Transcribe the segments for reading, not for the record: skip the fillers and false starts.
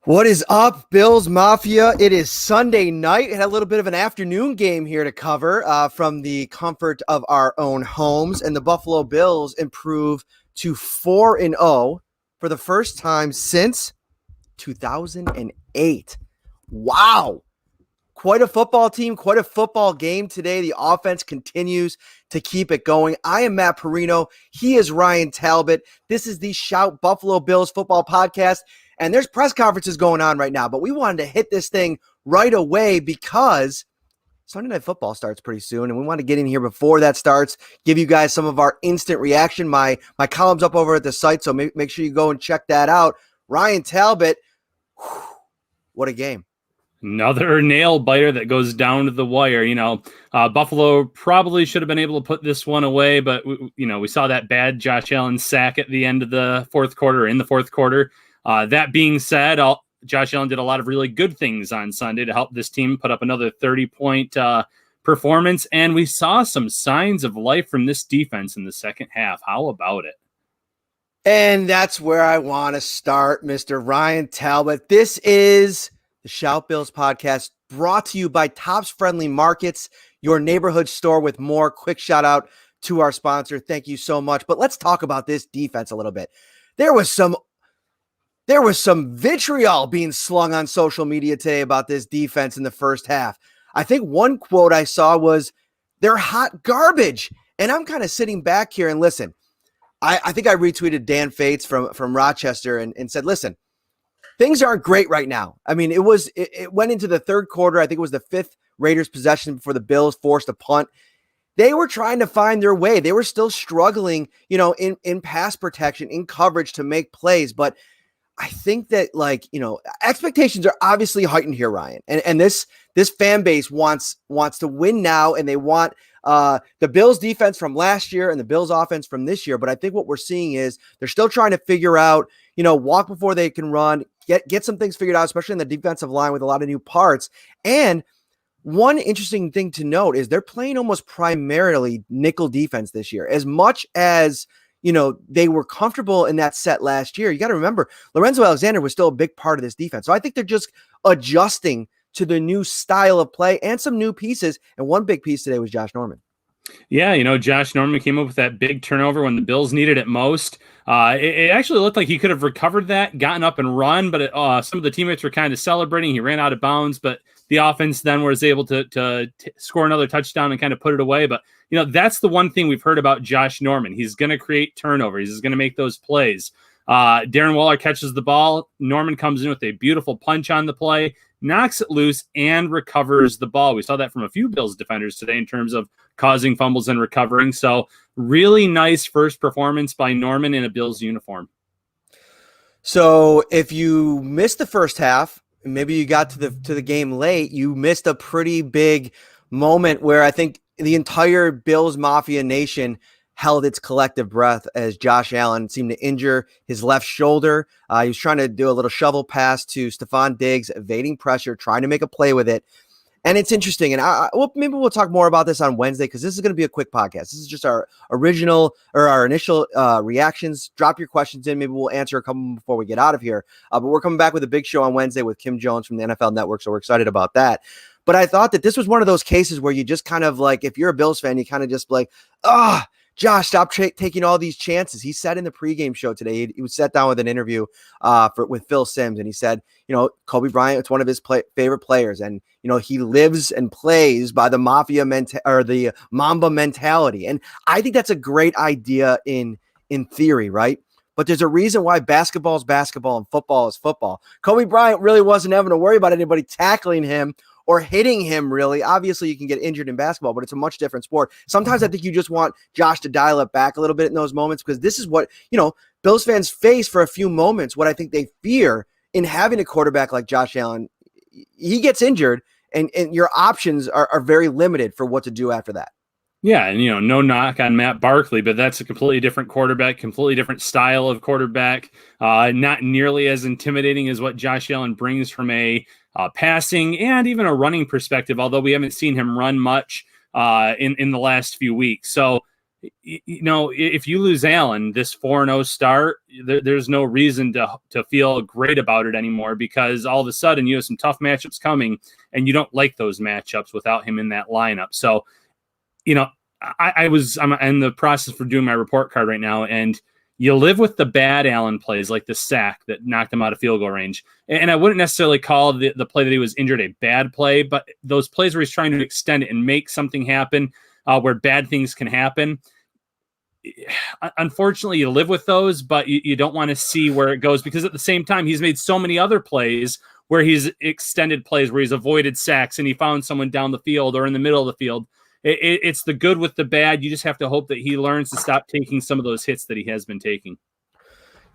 What is up, Bills Mafia? It is Sunday night. Had a little bit of an afternoon game here to cover from the comfort of our own homes. And the Buffalo Bills improve to 4-0 for the first time since 2008. Wow. Quite a football team, quite a football game today. The offense continues to keep it going. I am Matt Perino. He is Ryan Talbot. This is the Shout Buffalo Bills football podcast. And there's press conferences going on right now, but we wanted to hit this thing right away because Sunday Night Football starts pretty soon, and we want to get in here before that starts, give you guys some of our instant reaction. My column's up over at the site, so make sure you go and check that out. Ryan Talbot, what a game. Another nail biter that goes down to the wire. Buffalo probably should have been able to put this one away, but we saw that bad Josh Allen sack at the end of the fourth quarter, That being said, Josh Allen did a lot of really good things on Sunday to help this team put up another 30-point performance, and we saw some signs of life from this defense in the second half. How about it? And that's where I want to start, Mr. Ryan Talbot. This is the Shout Bills podcast brought to you by Tops Friendly Markets, your neighborhood store with more. Quick shout out to our sponsor. Thank you so much. But let's talk about this defense a little bit. There was some vitriol being slung on social media today about this defense in the first half. I think one quote I saw was, "They're hot garbage." And I'm kind of sitting back here and listen. I think I retweeted Dan Fates from Rochester and said, listen, things aren't great right now. I mean, it went into the third quarter. I think it was the fifth Raiders possession before the Bills forced a punt. They were trying to find their way. They were still struggling, in pass protection, in coverage to make plays. But I think that expectations are obviously heightened here, Ryan. And this fan base wants to win now, and they want the Bills defense from last year and the Bills offense from this year. But I think what we're seeing is they're still trying to figure out, walk before they can run, get some things figured out, especially in the defensive line with a lot of new parts. And one interesting thing to note is they're playing almost primarily nickel defense this year. As much as they were comfortable in that set last year, you got to remember Lorenzo Alexander was still a big part of this defense. So I think they're just adjusting to the new style of play and some new pieces. And one big piece today was Josh Norman. Yeah, Josh Norman came up with that big turnover when the Bills needed it most. It actually looked like he could have recovered that, gotten up and run, but some of the teammates were kind of celebrating. He ran out of bounds, but the offense then was able to score another touchdown and kind of put it away. But, that's the one thing we've heard about Josh Norman. He's going to create turnovers. He's going to make those plays. Darren Waller catches the ball. Norman comes in with a beautiful punch on the play, knocks it loose, and recovers the ball. We saw that from a few Bills defenders today in terms of causing fumbles and recovering. So really nice first performance by Norman in a Bills uniform. So if you missed the first half, maybe you got to the game late, you missed a pretty big moment where I think the entire Bills Mafia nation held its collective breath as Josh Allen seemed to injure his left shoulder. He was trying to do a little shovel pass to Stephon Diggs, evading pressure, trying to make a play with it. And it's interesting. And maybe we'll talk more about this on Wednesday, because this is going to be a quick podcast. This is just our initial reactions. Drop your questions in. Maybe we'll answer a couple before we get out of here. But we're coming back with a big show on Wednesday with Kim Jones from the NFL Network. So we're excited about that. But I thought that this was one of those cases where you just kind of if you're a Bills fan, you kind of just Josh, stop taking all these chances. He said in the pregame show today, he was sat down with an interview with Phil Simms, and he said, Kobe Bryant is one of his favorite players, and he lives and plays by the mafia or the Mamba mentality. And I think that's a great idea in theory, right? But there's a reason why basketball is basketball and football is football. Kobe Bryant really wasn't having to worry about anybody tackling him or hitting him, really. Obviously, you can get injured in basketball, but it's a much different sport. Sometimes I think you just want Josh to dial it back a little bit in those moments, because this is what, Bills fans face for a few moments, what I think they fear in having a quarterback like Josh Allen. He gets injured, and your options are very limited for what to do after that. Yeah, and no knock on Matt Barkley, but that's a completely different quarterback, completely different style of quarterback, not nearly as intimidating as what Josh Allen brings from a passing and even a running perspective, although we haven't seen him run much in the last few weeks. So if you lose Allen, this 4-0 start, there's no reason to feel great about it anymore, because all of a sudden you have some tough matchups coming and you don't like those matchups without him in that lineup. So, I'm in the process for doing my report card right now, and you live with the bad Allen plays, like the sack that knocked him out of field goal range. And I wouldn't necessarily call the play that he was injured a bad play, but those plays where he's trying to extend it and make something happen, where bad things can happen. Unfortunately, you live with those, but you don't want to see where it goes, because at the same time, he's made so many other plays where he's extended plays where he's avoided sacks and he found someone down the field or in the middle of the field. It's the good with the bad. You just have to hope that he learns to stop taking some of those hits that he has been taking.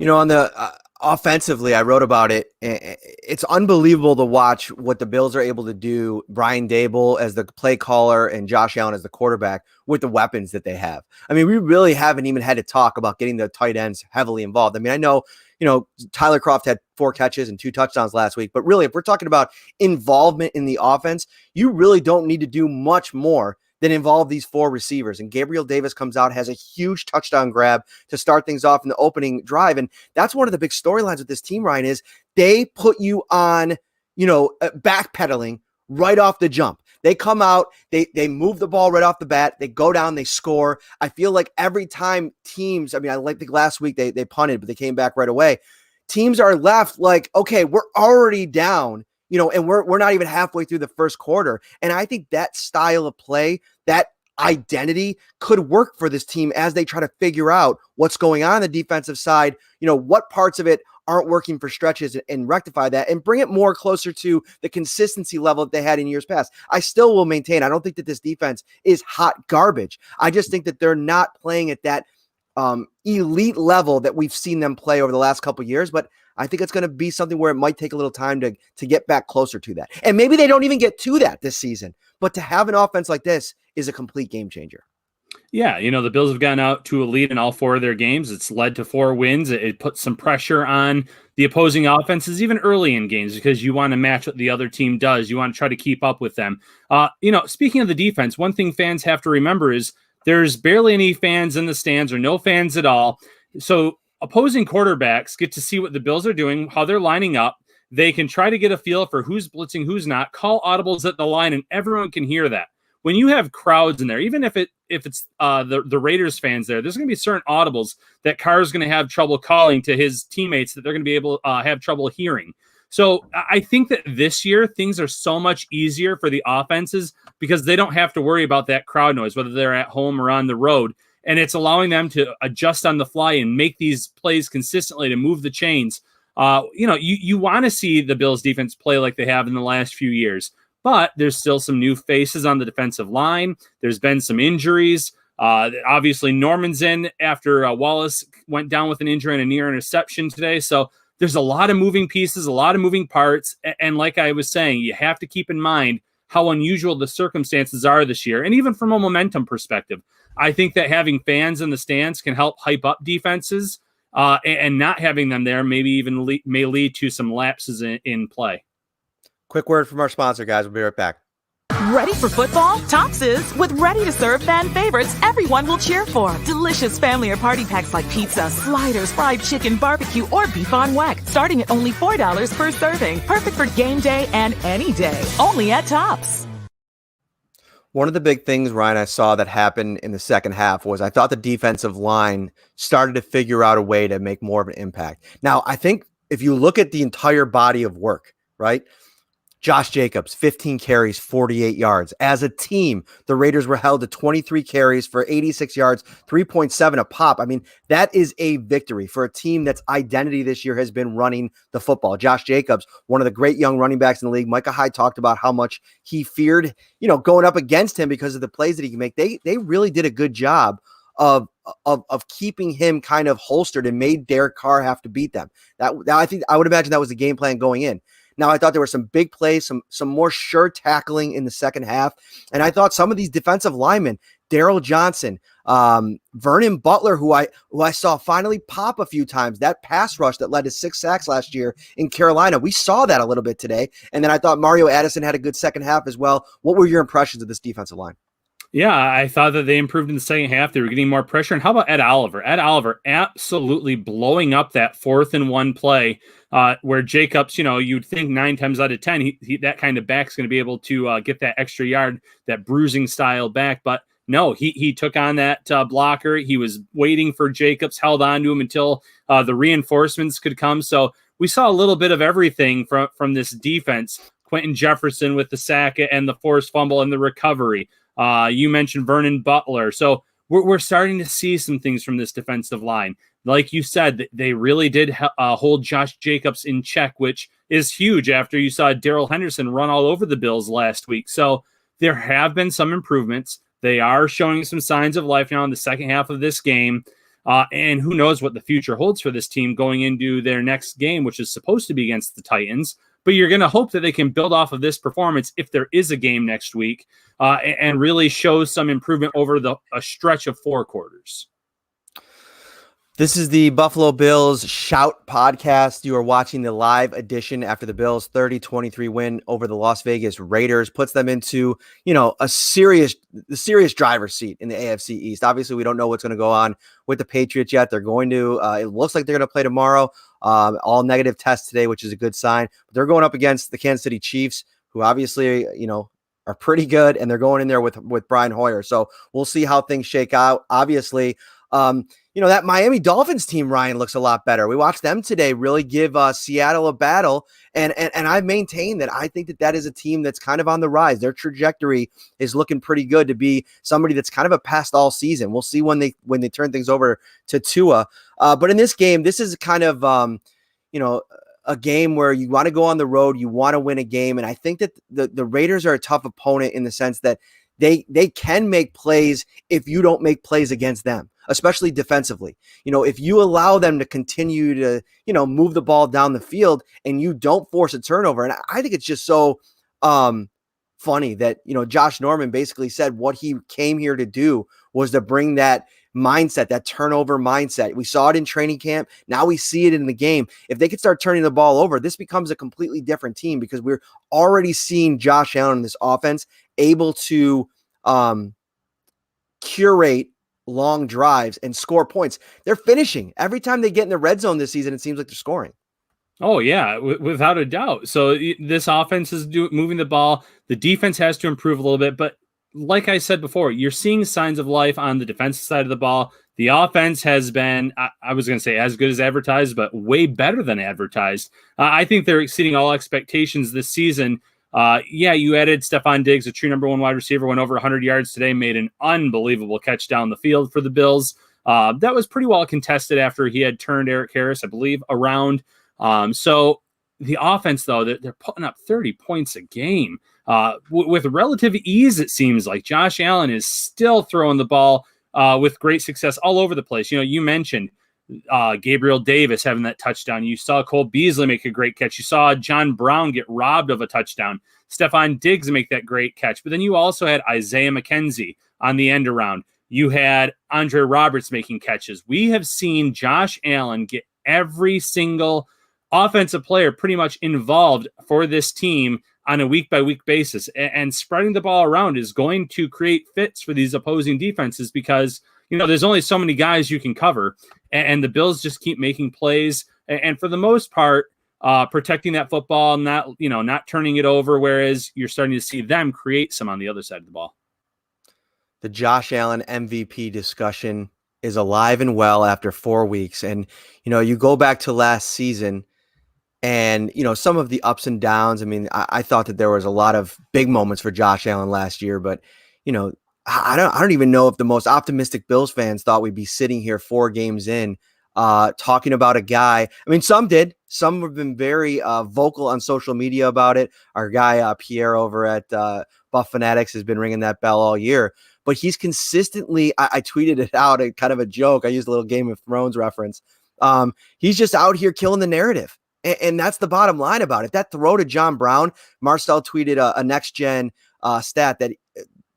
On the offensively, I wrote about it. It's unbelievable to watch what the Bills are able to do. Brian Dable as the play caller and Josh Allen as the quarterback with the weapons that they have. I mean, we really haven't even had to talk about getting the tight ends heavily involved. I mean, I know, Tyler Kroft had 4 catches and 2 touchdowns last week, but really, if we're talking about involvement in the offense, you really don't need to do much more than involve these 4 receivers. And Gabriel Davis comes out, has a huge touchdown grab to start things off in the opening drive. And that's one of the big storylines with this team, Ryan, is they put you on, backpedaling right off the jump. They come out, they move the ball right off the bat, they go down, they score. I feel like every time teams, I think last week they punted, but they came back right away. Teams are left like, okay, we're already down, and we're not even halfway through the first quarter. And I think that style of play, that identity could work for this team as they try to figure out what's going on the defensive side, what parts of it aren't working for stretches, and rectify that and bring it more closer to the consistency level that they had in years past. I still will maintain, I don't think that this defense is hot garbage. I just think that they're not playing at that elite level that we've seen them play over the last couple of years, but I think it's going to be something where it might take a little time to get back closer to that. And maybe they don't even get to that this season, but to have an offense like this is a complete game changer. Yeah, the Bills have gone out to a lead in all 4 of their games. It's led to 4 wins. It puts some pressure on the opposing offenses, even early in games, because you want to match what the other team does. You want to try to keep up with them. Speaking of the defense, one thing fans have to remember is there's barely any fans in the stands, or no fans at all. So opposing quarterbacks get to see what the Bills are doing, how they're lining up. They can try to get a feel for who's blitzing, who's not, call audibles at the line, and everyone can hear that. When you have crowds in there, even if it's the Raiders fans there's going to be certain audibles that Carr's going to have trouble calling to his teammates that they're going to be able to have trouble hearing. So I think that this year things are so much easier for the offenses because they don't have to worry about that crowd noise, whether they're at home or on the road. And it's allowing them to adjust on the fly and make these plays consistently to move the chains. You want to see the Bills defense play like they have in the last few years, but there's still some new faces on the defensive line. There's been some injuries. Obviously Norman's in after Wallace went down with an injury and a near interception today. So there's a lot of moving pieces, a lot of moving parts. And like I was saying, you have to keep in mind how unusual the circumstances are this year. And even from a momentum perspective, I think that having fans in the stands can help hype up defenses, and not having them there maybe even may lead to some lapses in play. Quick word from our sponsor, guys. We'll be right back. Ready for football? Tops is with ready-to-serve fan favorites everyone will cheer for. Delicious family or party packs like pizza, sliders, fried chicken, barbecue, or beef on weck. Starting at only $4 per serving. Perfect for game day and any day. Only at Tops. One of the big things, Ryan, I saw that happened in the second half was I thought the defensive line started to figure out a way to make more of an impact. Now, I think if you look at the entire body of work, right? Josh Jacobs, 15 carries, 48 yards. As a team, the Raiders were held to 23 carries for 86 yards, 3.7 a pop. I mean, that is a victory for a team that's identity this year has been running the football. Josh Jacobs, one of the great young running backs in the league. Micah Hyde talked about how much he feared, going up against him because of the plays that he can make. They really did a good job of keeping him kind of holstered and made Derek Carr have to beat them. That I think I would imagine that was the game plan going in. Now, I thought there were some big plays, some more sure tackling in the second half. And I thought some of these defensive linemen, Daryl Johnson, Vernon Butler, who I saw finally pop a few times, that pass rush that led to 6 sacks last year in Carolina. We saw that a little bit today. And then I thought Mario Addison had a good second half as well. What were your impressions of this defensive line? Yeah, I thought that they improved in the second half. They were getting more pressure. And how about Ed Oliver? Ed Oliver absolutely blowing up that 4th-and-1 play where Jacobs, you'd think 9 times out of 10, that kind of back's going to be able to get that extra yard, that bruising style back. But no, he took on that blocker. He was waiting for Jacobs, held on to him until the reinforcements could come. So we saw a little bit of everything from this defense. Quentin Jefferson with the sack and the forced fumble and the recovery. You mentioned Vernon Butler. So we're starting to see some things from this defensive line. Like you said, they really did hold Josh Jacobs in check, which is huge after you saw Darrell Henderson run all over the Bills last week. So there have been some improvements. They are showing some signs of life now in the second half of this game. And who knows what the future holds for this team going into their next game, which is supposed to be against the Titans. But you're going to hope that they can build off of this performance if there is a game next week and really show some improvement over a stretch of 4 quarters. This is the Buffalo Bills Shout podcast. You are watching the live edition after the Bills 30-23 win over the Las Vegas Raiders, puts them into, the serious driver's seat in the AFC East. Obviously, we don't know what's going to go on with the Patriots yet. They're going to, it looks like they're going to play tomorrow. All negative tests today, which is a good sign. But they're going up against the Kansas City Chiefs, who obviously, are pretty good, and they're going in there with Brian Hoyer. So we'll see how things shake out. Obviously, that Miami Dolphins team, Ryan, looks a lot better. We watched them today really give Seattle a battle. And I've maintained that I think that is a team that's kind of on the rise. Their trajectory is looking pretty good to be somebody that's kind of a pest all season. We'll see when they turn things over to Tua. But in this game, this is kind of, a game where you want to go on the road, you want to win a game. And I think that the Raiders are a tough opponent in the sense that they can make plays if you don't make plays against them, especially defensively. If you allow them to continue to, move the ball down the field and you don't force a turnover. And I think it's just so funny that, Josh Norman basically said what he came here to do was to bring that mindset, that turnover mindset. We saw it in training camp. Now we see it in the game. If they could start turning the ball over, this becomes a completely different team because we're already seeing Josh Allen in this offense able to curate long drives and score points. They're finishing. Every time they get in the red zone this season, it seems like they're scoring. Oh, yeah, without a doubt. So this offense is moving the ball. The defense has to improve a little bit. But like I said before, you're seeing signs of life on the defensive side of the ball. The offense has been, I was going to say as good as advertised, but way better than advertised. I think they're exceeding all expectations this season. You added Stephon Diggs, a true number 1 wide receiver, went over 100 yards today, made an unbelievable catch down the field for the Bills. That was pretty well contested after he had turned Eric Harris, I believe, around. So the offense, though, they're putting up 30 points a game with relative ease, it seems like. Josh Allen is still throwing the ball with great success all over the place. You mentioned Gabriel Davis having that touchdown. You saw Cole Beasley make a great catch. You saw John Brown get robbed of a touchdown. Stephon Diggs make that great catch. But then you also had Isaiah McKenzie on the end around. You had Andre Roberts making catches. We have seen Josh Allen get every single offensive player pretty much involved for this team on a week-by-week basis. And spreading the ball around is going to create fits for these opposing defenses because, there's only so many guys you can cover. And the Bills just keep making plays. And for the most part, protecting that football, not turning it over, whereas you're starting to see them create some on the other side of the ball. The Josh Allen MVP discussion is alive and well after 4 weeks. And, you go back to last season and, some of the ups and downs. I mean, I thought that there was a lot of big moments for Josh Allen last year, but, I don't even know if the most optimistic Bills fans thought we'd be sitting here 4 games in talking about a guy. I mean, some did. Some have been very vocal on social media about it. Our guy, Pierre over at Buff Fanatics has been ringing that bell all year. But he's consistently, I tweeted it out, kind of a joke. I used a little Game of Thrones reference. He's just out here killing the narrative. And that's the bottom line about it. That throw to John Brown, Marcel tweeted a next-gen stat that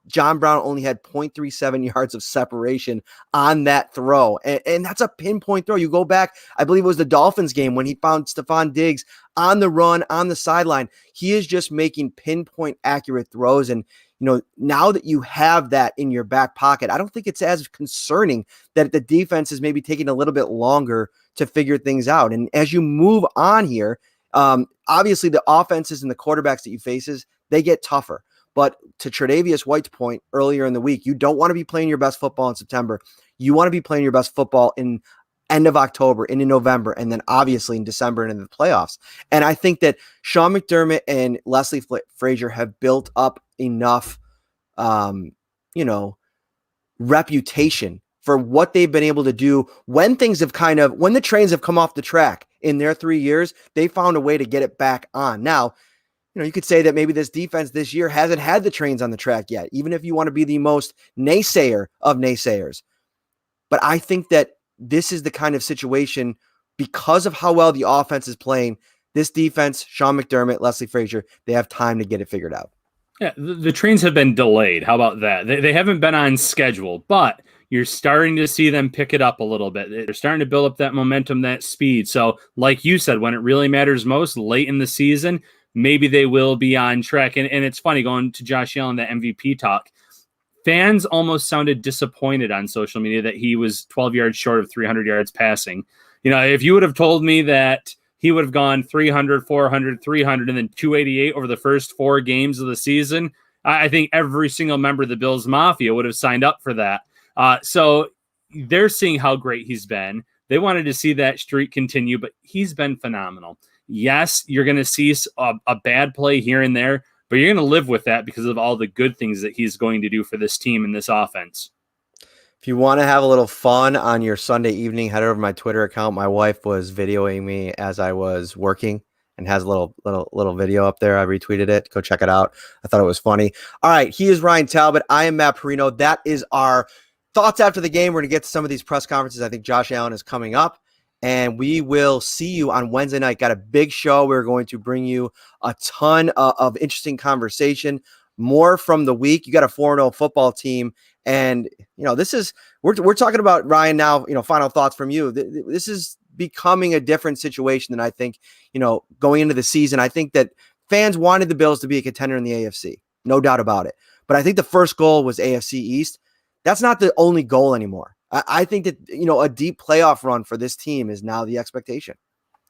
John Brown only had 0.37 yards of separation on that throw. And that's a pinpoint throw. You go back, I believe it was the Dolphins game when he found Stephon Diggs on the run, on the sideline. He is just making pinpoint accurate throws. And, now that you have that in your back pocket, I don't think it's as concerning that the defense is maybe taking a little bit longer to figure things out. And as you move on here, obviously the offenses and the quarterbacks that you faces, they get tougher. But to Tre'Davious White's point earlier in the week, you don't want to be playing your best football in September. You want to be playing your best football in end of October, into November, and then obviously in December and in the playoffs. And I think that Sean McDermott and Leslie Frazier have built up enough, reputation for what they've been able to do when things have when the trains have come off the track in their 3 years, they found a way to get it back on. Now, you could say that maybe this defense this year hasn't had the trains on the track yet, even if you want to be the most naysayer of naysayers. But I think that this is the kind of situation, because of how well the offense is playing, this defense, Sean McDermott, Leslie Frazier, they have time to get it figured out. Yeah, the trains have been delayed. How about that? They haven't been on schedule, but you're starting to see them pick it up a little bit. They're starting to build up that momentum, that speed. So like you said, when it really matters most, late in the season, maybe they will be on track. And it's funny, going to Josh Allen, that MVP talk, fans almost sounded disappointed on social media that he was 12 yards short of 300 yards passing. If you would have told me that he would have gone 300, 400, 300, and then 288 over the first 4 games of the season, I think every single member of the Bills Mafia would have signed up for that. So they're seeing how great he's been. They wanted to see that streak continue, but he's been phenomenal. Yes, you're going to see a bad play here and there, but you're going to live with that because of all the good things that he's going to do for this team and this offense. If you want to have a little fun on your Sunday evening, head over to my Twitter account. My wife was videoing me as I was working and has a little video up there. I retweeted it. Go check it out. I thought it was funny. All right. He is Ryan Talbot. I am Matt Perino. That is our thoughts after the game. We're going to get to some of these press conferences. I think Josh Allen is coming up, and we will see you on Wednesday night. Got a big show. We're going to bring you a ton of interesting conversation, more from the week. You got a 4-0 football team. And, this is, we're talking about, Ryan, now, final thoughts from you. This is becoming a different situation than I think, going into the season. I think that fans wanted the Bills to be a contender in the AFC, no doubt about it. But I think the first goal was AFC East. That's not the only goal anymore. I think that, a deep playoff run for this team is now the expectation.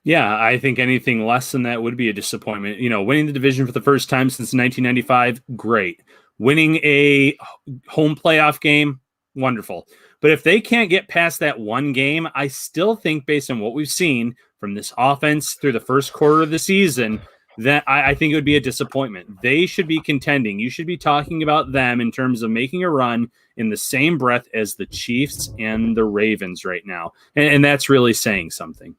Yeah, I think anything less than that would be a disappointment. Winning the division for the first time since 1995, great. Winning a home playoff game, wonderful. But if they can't get past that one game, I still think, based on what we've seen from this offense through the first quarter of the season, that I think it would be a disappointment. They should be contending. You should be talking about them in terms of making a run in the same breath as the Chiefs and the Ravens right now. And that's really saying something.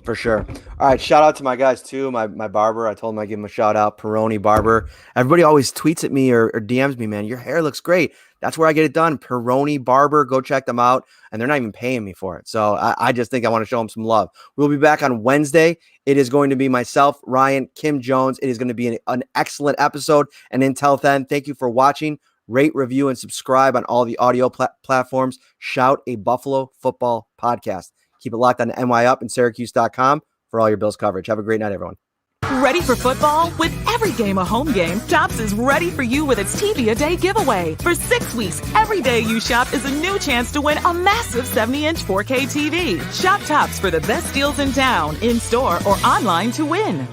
For sure. All right. Shout out to my guys too. My barber. I told him I'd give him a shout out. Peroni Barber. Everybody always tweets at me or DMs me, man, your hair looks great. That's where I get it done. Peroni Barber. Go check them out. And they're not even paying me for it. So I just think I want to show them some love. We'll be back on Wednesday. It is going to be myself, Ryan, Kim Jones. It is going to be an excellent episode. And until then, thank you for watching. Rate, review, and subscribe on all the audio platforms. Shout a Buffalo Football Podcast. Keep it locked on NY Up and Syracuse.com for all your Bills coverage. Have a great night, everyone. Ready for football? With every game a home game, Topps is ready for you with its TV a Day giveaway. For 6 weeks, every day you shop is a new chance to win a massive 70-inch 4K TV. Shop Topps for the best deals in town, in-store, or online to win.